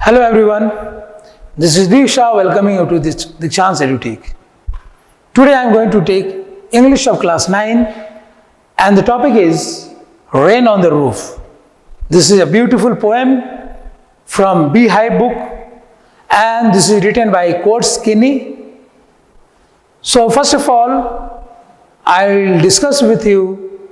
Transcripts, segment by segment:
Hello everyone, this is Diksha welcoming you to this Dikshant's EduTech. Today I am going to take English of class 9 and the topic is Rain on the Roof. This is a beautiful poem from Beehive book and this is written by Coates Kinney. So first of all, I will discuss with you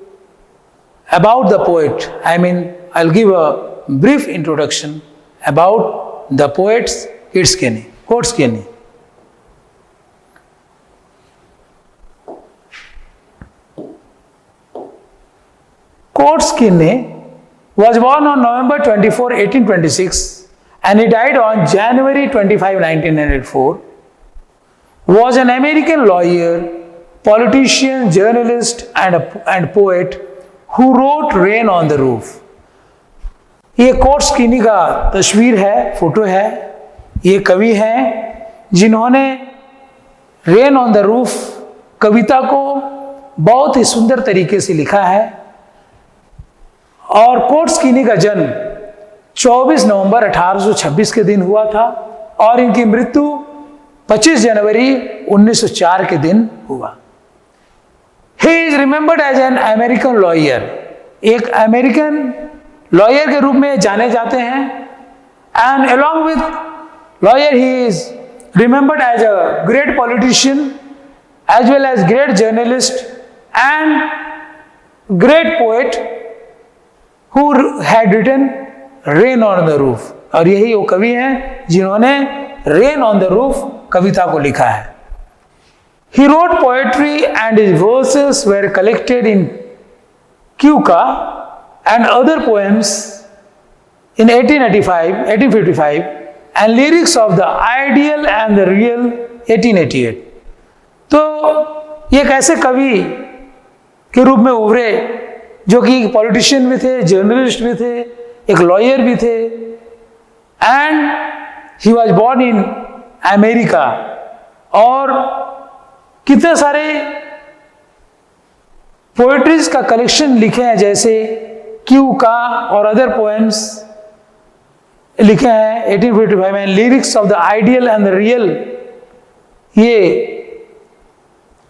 about the poet. I'll give a brief introduction about the poet Coates Kinney. Coates Kinney was born on November 24, 1826 and he died on January 25, 1904. Was an American lawyer, politician, journalist and poet who wrote Rain on the Roof. ये quotes किनी का तस्वीर है, photo है। ये कवि हैं जिन्होंने रेन ऑन द रूफ कविता को बहुत ही सुंदर तरीके से लिखा है। और कोट्स किनी का जन्म 24 नवंबर 1826 के दिन हुआ था और इनकी मृत्यु 25 जनवरी 1904 के दिन हुआ। He is remembered as an American lawyer. एक अमेरिकन लॉयर के रूप में जाने जाते हैं and along with lawyer he is remembered as a great politician as well as great journalist and great poet who had written Rain on the Roof. और यही वो कवि हैं जिन्होंने Rain on the Roof कविता को लिखा है। He wrote poetry and his verses were collected in Cuca and other poems in 1855 and lyrics of the ideal and the real 1888. तो ये एक ऐसे कवि के रूप में उभरे जो कि पॉलिटिशियन भी थे, जर्नलिस्ट भी थे, एक लॉयर भी थे and he was born in America. और कितने सारे पोएट्रीज का कलेक्शन लिखे हैं जैसे क्यू का और अदर पोएम्स लिखे हैं 1855 में। Lyrics of the ideal and the real, ये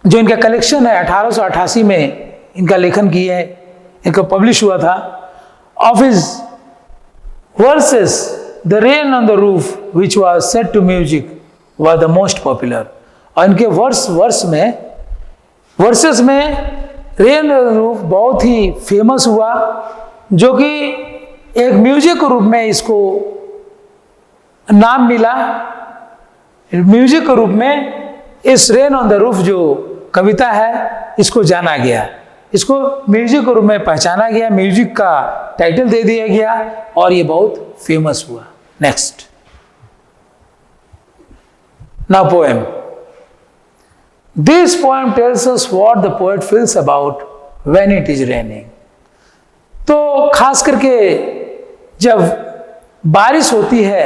जो इनका कलेक्शन है 1888 में इनका लेखन किया है, इनका पब्लिश हुआ था। Of his verses the rain on the roof which was set to music was the most popular. और इनके वर्सेस में रेन ऑन द रूफ बहुत ही फेमस हुआ जो कि एक म्यूजिक के रूप में इसको नाम मिला। म्यूजिक के रूप में इस रेन ऑन द रूफ जो कविता है इसको जाना गया, इसको म्यूजिक के रूप में पहचाना गया, म्यूजिक का टाइटल दे दिया गया और ये बहुत फेमस हुआ। Next, now poem. This poem tells us what the poet feels about when it is raining. तो खास करके जब बारिश होती है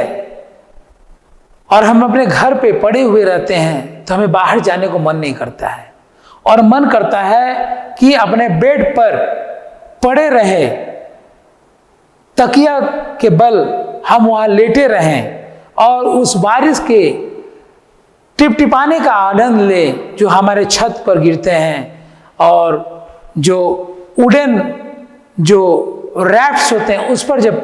और हम अपने घर पे पड़े हुए रहते हैं तो हमें बाहर जाने को मन नहीं करता है और मन करता है कि अपने बेड पर पड़े रहे, तकिया के बल हम वहां लेटे रहें और उस बारिश के टिपटिपाने का आनंद ले जो हमारे छत पर गिरते हैं और जो वुडन जो रैफ्ट्स होते हैं उस पर जब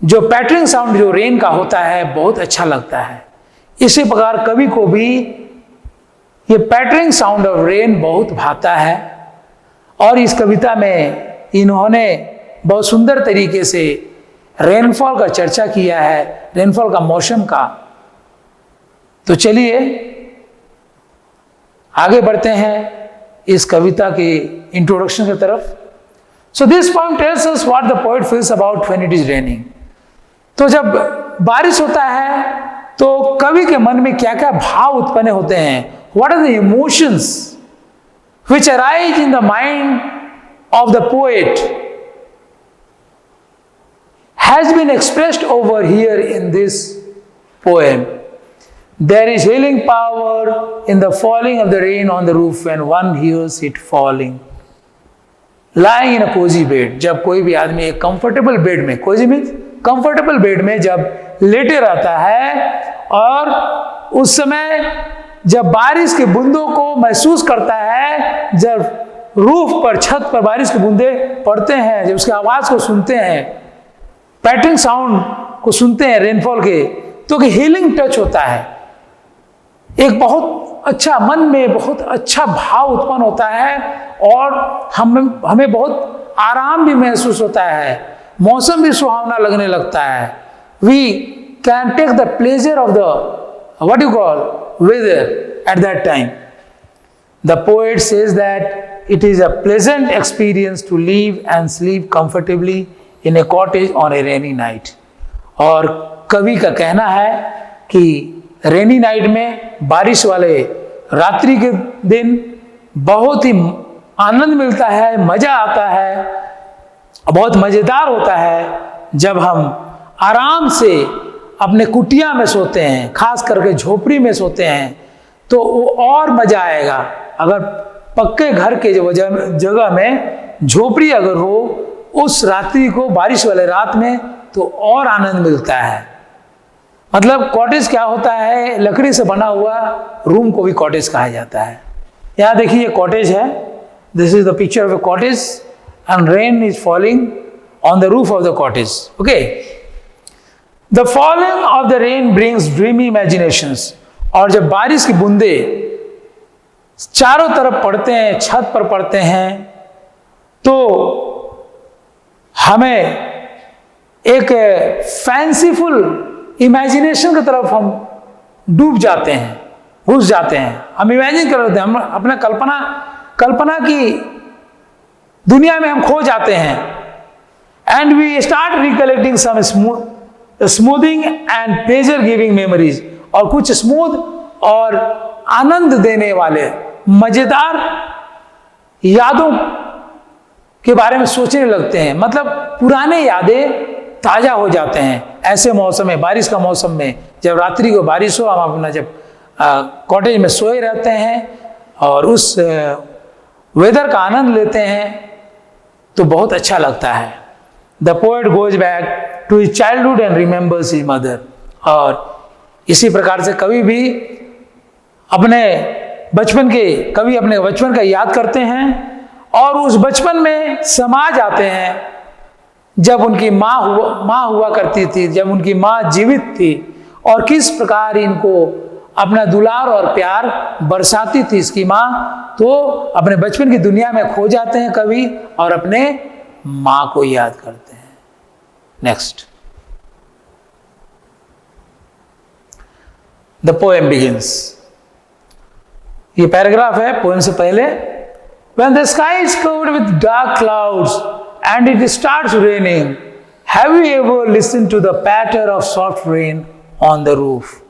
जो पैटरिंग साउंड जो रेन का होता है बहुत अच्छा लगता है। इसी प्रकार कवि को भी ये पैटरिंग साउंड ऑफ रेन बहुत भाता है और इस कविता में इन्होंने बहुत सुंदर तरीके से रेनफॉल का चर्चा किया है, रेनफॉल का मौसम का। तो चलिए आगे बढ़ते हैं इस कविता के इंट्रोडक्शन की तरफ। So this poem tells us what the poet feels about when it is raining. तो जब बारिश होता है तो कवि के मन में क्या क्या भाव उत्पन्न होते हैं, what are the emotions which arise in the mind of the poet has been expressed over here in this poem. There is healing power in the falling of the rain on the roof when one hears it falling. Lying in a cozy bed, जब कोई भी आदमी एक comfortable bed में, Cozi means comfortable bed में जब लेटे रहता है और उस समय जब बारिश की बूंदों को महसूस करता है, जब रूफ पर, छत पर बारिश की बूंदें पड़ते हैं, जब उसकी आवाज को सुनते हैं, पैटर्न साउंड को सुनते हैं रेनफॉल के, तो हीलिंग टच होता है। एक बहुत अच्छा, मन में बहुत अच्छा भाव उत्पन्न होता है और हमें बहुत आराम भी महसूस होता है, मौसम भी सुहावना लगने लगता है। We can take the pleasure of the what you call weather at that time. The poet says that it is a pleasant experience to live and sleep comfortably in a cottage on a rainy night. और कवि का कहना है कि rainy night में, बारिश वाले रात्रि के दिन बहुत ही आनंद मिलता है, मजा आता है, बहुत मजेदार होता है जब हम आराम से अपने कुटिया में सोते हैं, खास करके झोपड़ी में सोते हैं, तो वो और मजा आएगा। अगर पक्के घर के जगह में झोपड़ी अगर हो उस रात्रि को, बारिश वाले रात में, तो और आनंद मिलता है। मतलब कॉटेज क्या होता है, लकड़ी से बना हुआ रूम को भी कॉटेज कहा जाता है। यहाँ देखिए कॉटेज है, this is the picture of a cottage and rain is falling on the roof of the cottage. Okay, the falling of the rain brings dreamy imaginations. और जब बारिश की बूंदे चारों तरफ पड़ते हैं, छत पर पड़ते हैं, तो हमें एक फैंसीफुल इमेजिनेशन की तरफ हम डूब जाते हैं, घुस जाते हैं। हम इमेजिन कर लेते हैं, हम अपना कल्पना की दुनिया में हम खो जाते हैं। And we start recollecting some smoothing and pleasure giving memories. और कुछ स्मूथ और आनंद देने वाले मजेदार यादों के बारे में सोचने लगते हैं। मतलब पुराने यादें ताजा हो जाते हैं ऐसे मौसम में, बारिश का मौसम में। जब रात्रि को बारिश हो, हम अपना जब कॉटेज में सोए रहते हैं और उस वेदर का आनंद लेते हैं, तो बहुत अच्छा लगता है। The poet goes back to his childhood and remembers his mother. और इसी प्रकार से कवि अपने बचपन का याद करते हैं और उस बचपन में समा जाते हैं जब उनकी माँ हुआ करती थी, जब उनकी माँ जीवित थी, और किस प्रकार इनको अपना दुलार और प्यार बरसाती थी इसकी माँ। तो अपने बचपन की दुनिया में खो जाते हैं कवि और अपने माँ को याद करते हैं। Next, the poem begins. ये पैराग्राफ है पोएम से पहले। When the sky is covered with dark clouds and it starts raining, have you ever listened to the patter of soft rain on the roof?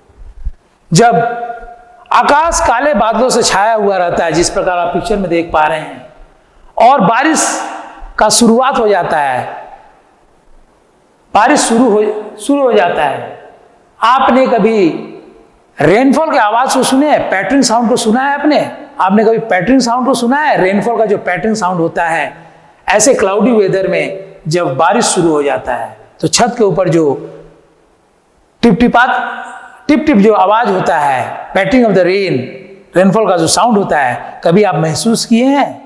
जब आकाश काले बादलों से छाया हुआ रहता है, जिस प्रकार आप पिक्चर में देख पा रहे हैं, और बारिश का शुरुआत हो जाता है, बारिश शुरू हो जाता है। आपने कभी रेनफॉल की आवाज को सुने हैं? पैटर्न साउंड को सुना है आपने कभी पैटर्न साउंड को सुना है? रेनफॉल का जो पैटर्न साउंड होता है, ऐसे क्लाउडी वेदर में जब बारिश शुरू हो जाता है, तो छत के ऊपर जो टिप जो आवाज होता है, पैटरिंग ऑफ द रेन, रेनफॉल का जो साउंड होता है, कभी आप महसूस किए हैं?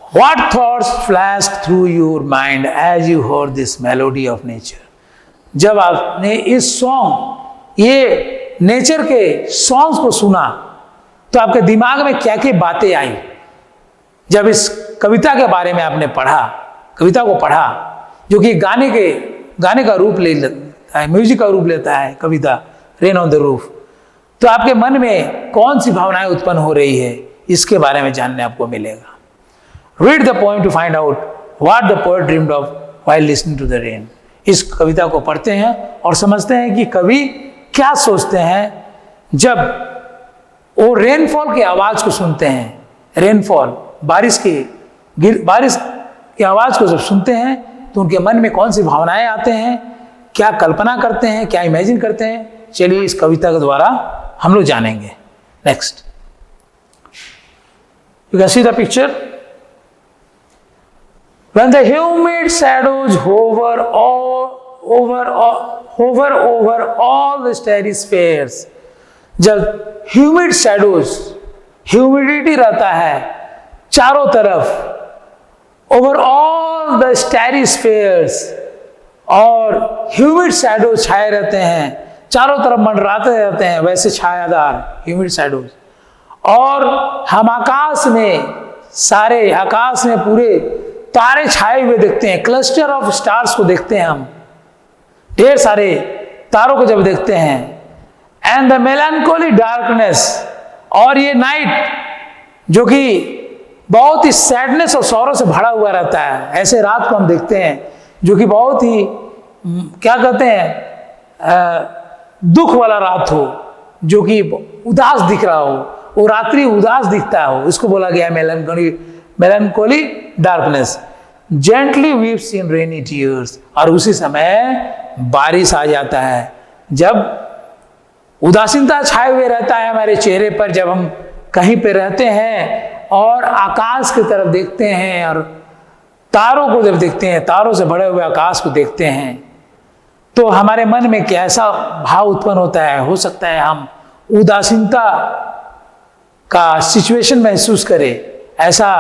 What thoughts flashed through your mind as you heard this melody of nature? जब आपने इस ये नेचर के सॉन्ग्स को सुना, तो आपके दिमाग में क्या क्या बातें आई? जब इस कविता के बारे में आपने कविता को पढ़ा, जो कि गाने का रूप ले लेता है, म्यूजिक का रूप लेता है कविता रेन ऑन द रूफ, तो आपके मन में कौन सी भावनाएं उत्पन्न हो रही है, इसके बारे में जानने आपको मिलेगा। Read the poem to find out what the poet dreamed of while listening to the rain. इस कविता को पढ़ते हैं और समझते हैं कि कवि क्या सोचते हैं जब वो रेनफॉल की आवाज को सुनते हैं। रेनफॉल, बारिश की आवाज को जब सुनते हैं, तो उनके मन में कौन सी भावनाएं आते हैं, क्या कल्पना करते हैं, क्या इमेजिन करते हैं। चलिए इस कविता के द्वारा हम लोग जानेंगे। Next, you can see the picture. When the humid shadows hover over all the starry spheres, जब ह्यूमिड शैडोज, ह्यूमिडिटी रहता है चारों तरफ, over all the starry spheres, और ह्यूमिड शैडो छाए रहते हैं, चारों तरफ मंडराते रहते हैं वैसे छायादार ह्यूमिड शैडोज, और हम आकाश में, सारे आकाश में पूरे तारे छाए हुए देखते हैं, क्लस्टर ऑफ स्टार्स को देखते हैं हम, ढेर सारे तारों को जब देखते हैं, एंड द मेलानकोली डार्कनेस, और ये नाइट जो कि बहुत ही सैडनेस और सौरों से भरा हुआ रहता है, ऐसे रात को हम देखते हैं जो कि बहुत ही क्या कहते हैं दुख वाला रात हो, जो कि उदास दिख रहा हो, वो रात्रि उदास दिखता हो, इसको बोला गया मेलानकोली डार्कनेस। जेंटली वीप्स इन रेनी टीयर्स, और उसी समय बारिश आ जाता है, जब उदासीनता छाए हुए रहता है हमारे चेहरे पर, जब हम कहीं पे रहते हैं और आकाश की तरफ देखते हैं और तारों को जब देखते हैं, तारों से भरे हुए आकाश को देखते हैं, तो हमारे मन में कैसा भाव उत्पन्न होता है। हो सकता है हम उदासीनता का सिचुएशन महसूस करें, ऐसा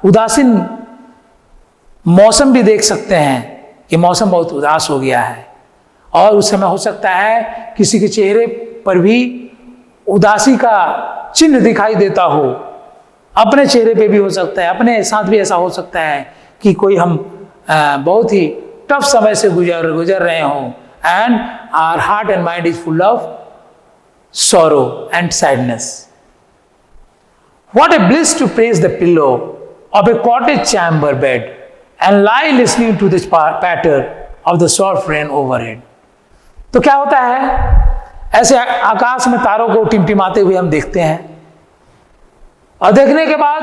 उदासीन मौसम भी देख सकते हैं कि मौसम बहुत उदास हो गया है, और उस समय हो सकता है किसी के चेहरे पर भी उदासी का चिन्ह दिखाई देता हो, अपने चेहरे पे भी हो सकता है, अपने साथ भी ऐसा हो सकता है कि कोई हम बहुत ही टफ समय से गुजर रहे हों, and our heart and mind is full of sorrow and sadness. What a bliss to praise the pillow of a cottage chamber bed and lie listening to the patter of the soft rain overhead. तो क्या होता है, ऐसे आकाश में तारों को टिमटिमाते हुए हम देखते हैं, और देखने के बाद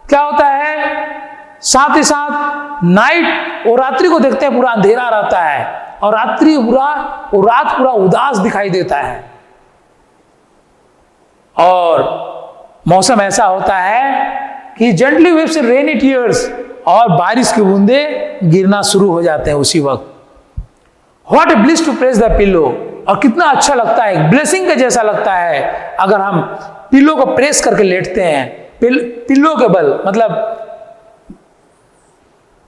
क्या होता है, साथ ही साथ नाइट और रात्रि को देखते हैं, पूरा अंधेरा रहता है, और रात्रि पूरा और रात पूरा उदास दिखाई देता है, और मौसम ऐसा होता है कि gently waves in rainy tears, और बारिश की बूंदें गिरना शुरू हो जाते हैं उसी वक्त। What a bliss to press the pillow, और कितना अच्छा लगता है, ब्लेसिंग के जैसा लगता है अगर हम पिलो को प्रेस करके लेटते हैं, पिलो के बल, मतलब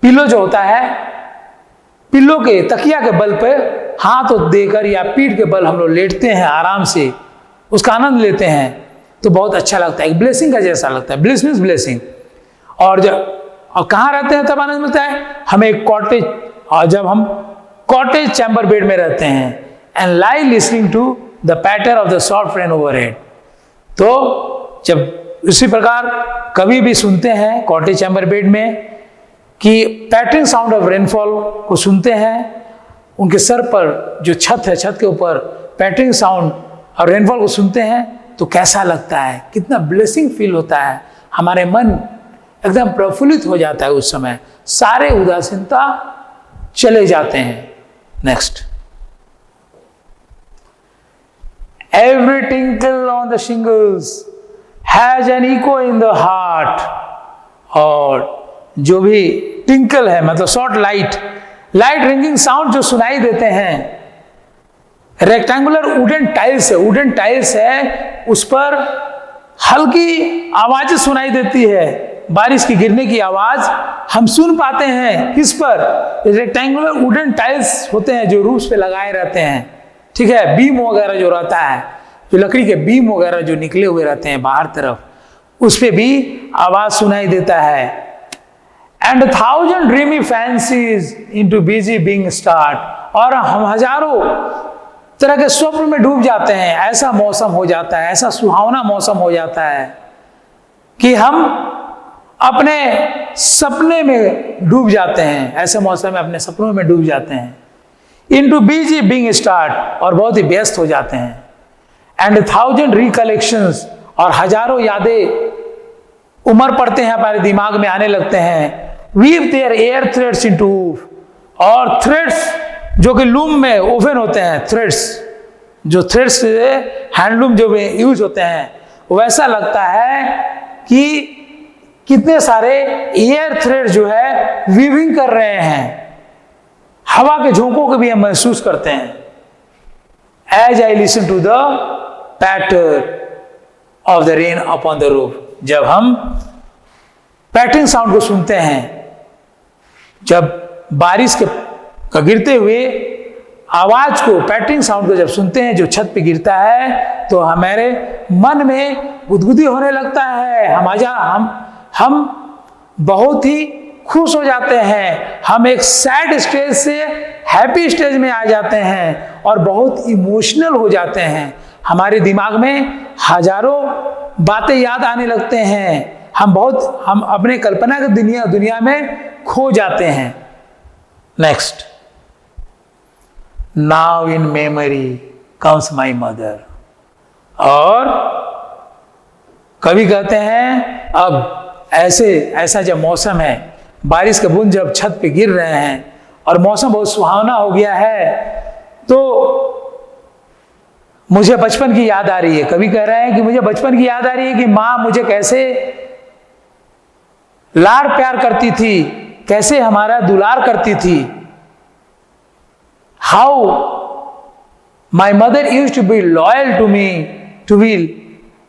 पिलो जो होता है, पिलो के तकिया के बल पे हाथ देकर या पीठ के बल हम लोग लेटते हैं आराम से, उसका आनंद लेते हैं, तो बहुत अच्छा लगता है, ब्लेसिंग का जैसा लगता है, ब्लिस मीन्स ब्लेसिंग। और कहाँ रहते हैं तब आनंद मिलता है, हमें एक कॉटेज, और जब हम कॉटेज चैम्बर बेड में रहते हैं, and lie listening to the patter of the soft rain overhead, तो जब इसी प्रकार कभी भी सुनते हैं कॉटेज चैम्बर बेड में कि पैटरिंग साउंड ऑफ रेनफॉल को सुनते हैं, उनके सर पर जो छत है, छत के ऊपर पैटरिंग साउंड और रेनफॉल को सुनते हैं, तो कैसा लगता है, कितना ब्लेसिंग फील होता है, हमारे मन एकदम प्रफुल्लित हो जाता है, उस समय सारे उदासीनता चले जाते हैं। Next, every tinkle on the shingles has an echo in the heart, और जो भी टिंकल है मतलब शॉर्ट लाइट रिंगिंग साउंड जो सुनाई देते हैं, रेक्टेंगुलर वुडन टाइल्स है, वुडन टाइल्स है, उस पर हल्की आवाज सुनाई देती है, बारिश की गिरने की आवाज हम सुन पाते हैं, किस पर, रेक्टेंगुलर वुडन टाइल्स होते हैं जो रूफ्स पे लगाए रहते हैं, ठीक है, बीम वगैरह जो रहता है, जो लकड़ी के बीम वगैरह जो निकले हुए रहते हैं बाहर तरफ, उस पे भी आवाज सुनाई देता है। And 1000 dreamy fancies into busy being start, और हम हजारों तरह के स्वप्न में डूब जाते हैं, ऐसा मौसम हो जाता है, ऐसा सुहावना मौसम हो जाता है कि हम अपने सपने में डूब जाते हैं, ऐसे मौसम में अपने सपनों में डूब जाते हैं। इनटू बिजी बीइंग स्टार्ट, और बहुत ही व्यस्त हो जाते हैं। एंड 1000 रिकलेक्शंस, और हजारों यादें उमड़ पड़ते हैं, हमारे दिमाग में आने लगते हैं। Weave their air threads into, और थ्रेड्स जो कि लूम में ओवन होते हैं, थ्रेड्स जो थ्रेड्स हैंडलूम जो यूज होते हैं, वैसा लगता है कि कितने सारे एयर थ्रेड जो है वीविंग कर रहे हैं, हवा के झोंकों को भी हम महसूस करते हैं। As I listen to the patter of the rain upon the roof, जब हम पैटरिंग साउंड को सुनते हैं, जब बारिश का गिरते हुए आवाज को, पैटरिंग साउंड को जब सुनते हैं जो छत पे गिरता है, तो हमारे मन में गुदगुदी होने लगता है। हम बहुत ही खुश हो जाते हैं, हम एक सैड स्टेज से हैप्पी स्टेज में आ जाते हैं और बहुत इमोशनल हो जाते हैं। हमारे दिमाग में हजारों बातें याद आने लगते हैं, हम अपने कल्पना की दुनिया में खो जाते हैं। Next, now in memory comes my mother. और कवि कहते हैं अब ऐसा जब मौसम है, बारिश के बूंद जब छत पे गिर रहे हैं और मौसम बहुत सुहावना हो गया है, तो मुझे बचपन की याद आ रही है। कवि कह रहे हैं कि मुझे बचपन की याद आ रही है कि माँ मुझे कैसे लाड़ प्यार करती थी, कैसे हमारा दुलार करती थी। How my mother used to be loyal to me,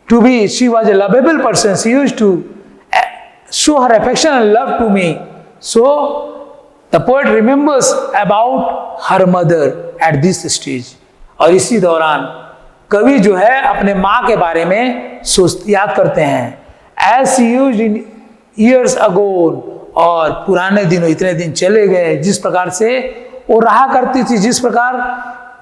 to be she was a lovable person, she used to show her affection and love to me. So the poet remembers about her mother at this stage. और इसी दौरान कवि जो है अपने माँ के बारे में याद करते हैं, as she used in years ago, और पुराने दिनों, इतने दिन चले गए, जिस प्रकार से वो रहा करती थी, जिस प्रकार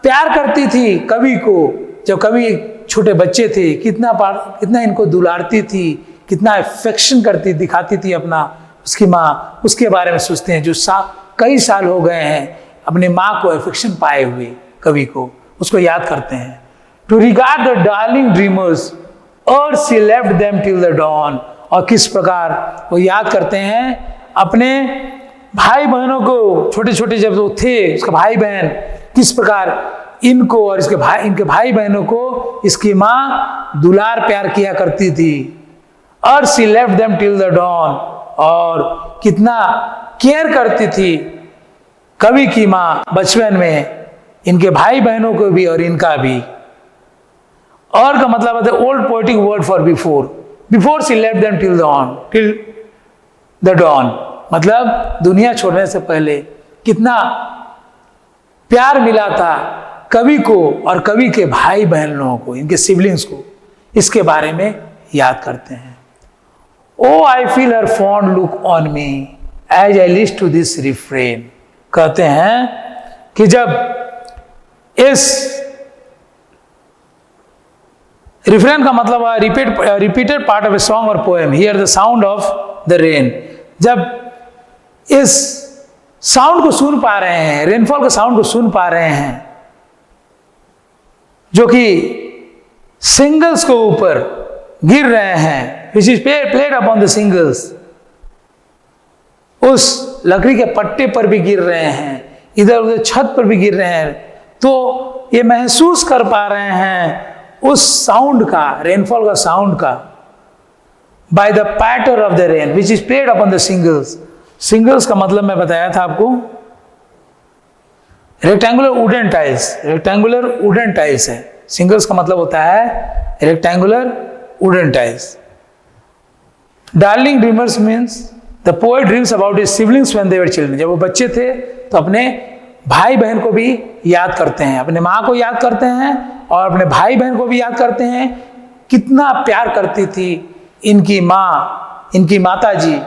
प्यार करती थी कवि को। जब कवि छोटे बच्चे थे, कितना इनको दुलारती थी, कितना अफेक्शन करती दिखाती थी अपना उसकी माँ, उसके बारे में सोचते हैं। जो कई साल हो गए हैं अपने माँ को अफेक्शन पाए हुए, कवि को उसको याद करते हैं। To regard the darling dreamers और she left them till the dawn. और किस प्रकार वो याद करते हैं अपने भाई बहनों को, छोटे छोटे जब वो थे उसके भाई बहन, किस प्रकार इनको और इनके भाई बहनों को इसकी माँ दुलार प्यार किया करती थी। और she left them till the dawn, और कितना केयर करती थी कवि की माँ बचपन में इनके भाई बहनों को भी और इनका भी। और का मतलब है old poetic word for before she left them till the dawn, मतलब दुनिया छोड़ने से पहले कितना प्यार मिला था कवि को और कवि के भाई बहनों को, इनके सिबलिंग्स को, इसके बारे में याद करते हैं। O I feel her fond look on me as I listen to this refrain. कहते हैं कि जब इस रिफ्रेन का मतलब repeated part of a song और poem, hear the sound of the rain, जब इस साउंड को सुन पा रहे हैं, रेनफॉल के साउंड को सुन पा रहे हैं, जो कि सिंगल्स को ऊपर गिर रहे हैं, विच is played upon the singles, उस लकड़ी के पट्टे पर भी गिर रहे हैं, इधर उधर छत पर भी गिर रहे हैं, तो ये महसूस कर पा रहे हैं उस साउंड का, रेनफॉल का साउंड का, by the patter of the rain which is played upon the shingles. Shingles का मतलब मैं बताया था आपको, रेक्टेंगुलर वुडन टाइल्स है। सिंगल्स का मतलब होता है rectangular wooden tiles. Darling dreamers means the poet dreams about his siblings when they were children. जब वो बच्चे थे तो अपने भाई बहन को भी याद करते हैं, अपने माँ को याद करते हैं और अपने भाई बहन को भी याद करते हैं। कितना प्यार करती थी इनकी माँ, इनकी माता जी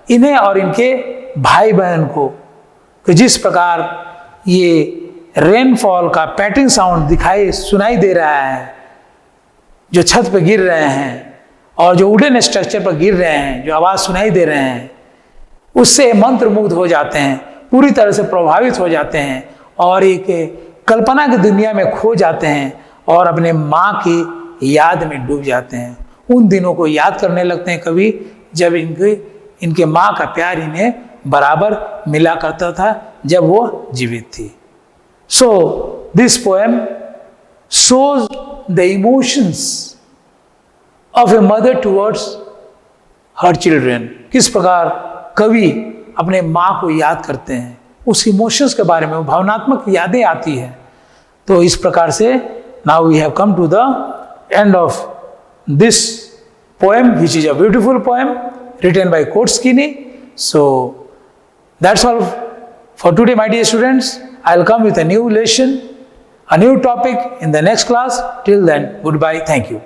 इन्हें और इनके भाई बहन को। तो जिस प्रकार ये रेनफॉल का पैटरिंग साउंड सुनाई दे रहा है, जो छत पर गिर रहे हैं और जो वुडन स्ट्रक्चर पर गिर रहे हैं, जो आवाज़ सुनाई दे रहे हैं, उससे मंत्रमुग्ध हो जाते हैं, पूरी तरह से प्रभावित हो जाते हैं और एक कल्पना की दुनिया में खो जाते हैं और अपने माँ की याद में डूब जाते हैं। उन दिनों को याद करने लगते हैं कवि, जब इनके माँ का प्यार इन्हें बराबर मिला करता था जब वो जीवित थी। So this poem shows the emotions of a mother towards her children, किस प्रकार कवि अपने माँ को याद करते हैं, उस इमोशंस के बारे में, वो भावनात्मक यादें आती हैं। तो इस प्रकार से now we have come to the end of this poem, which is a beautiful poem written by Korskyny. So that's all for today, my dear students. I'll come with a new lesson, a new topic in the next class. Till then, goodbye. Thank you.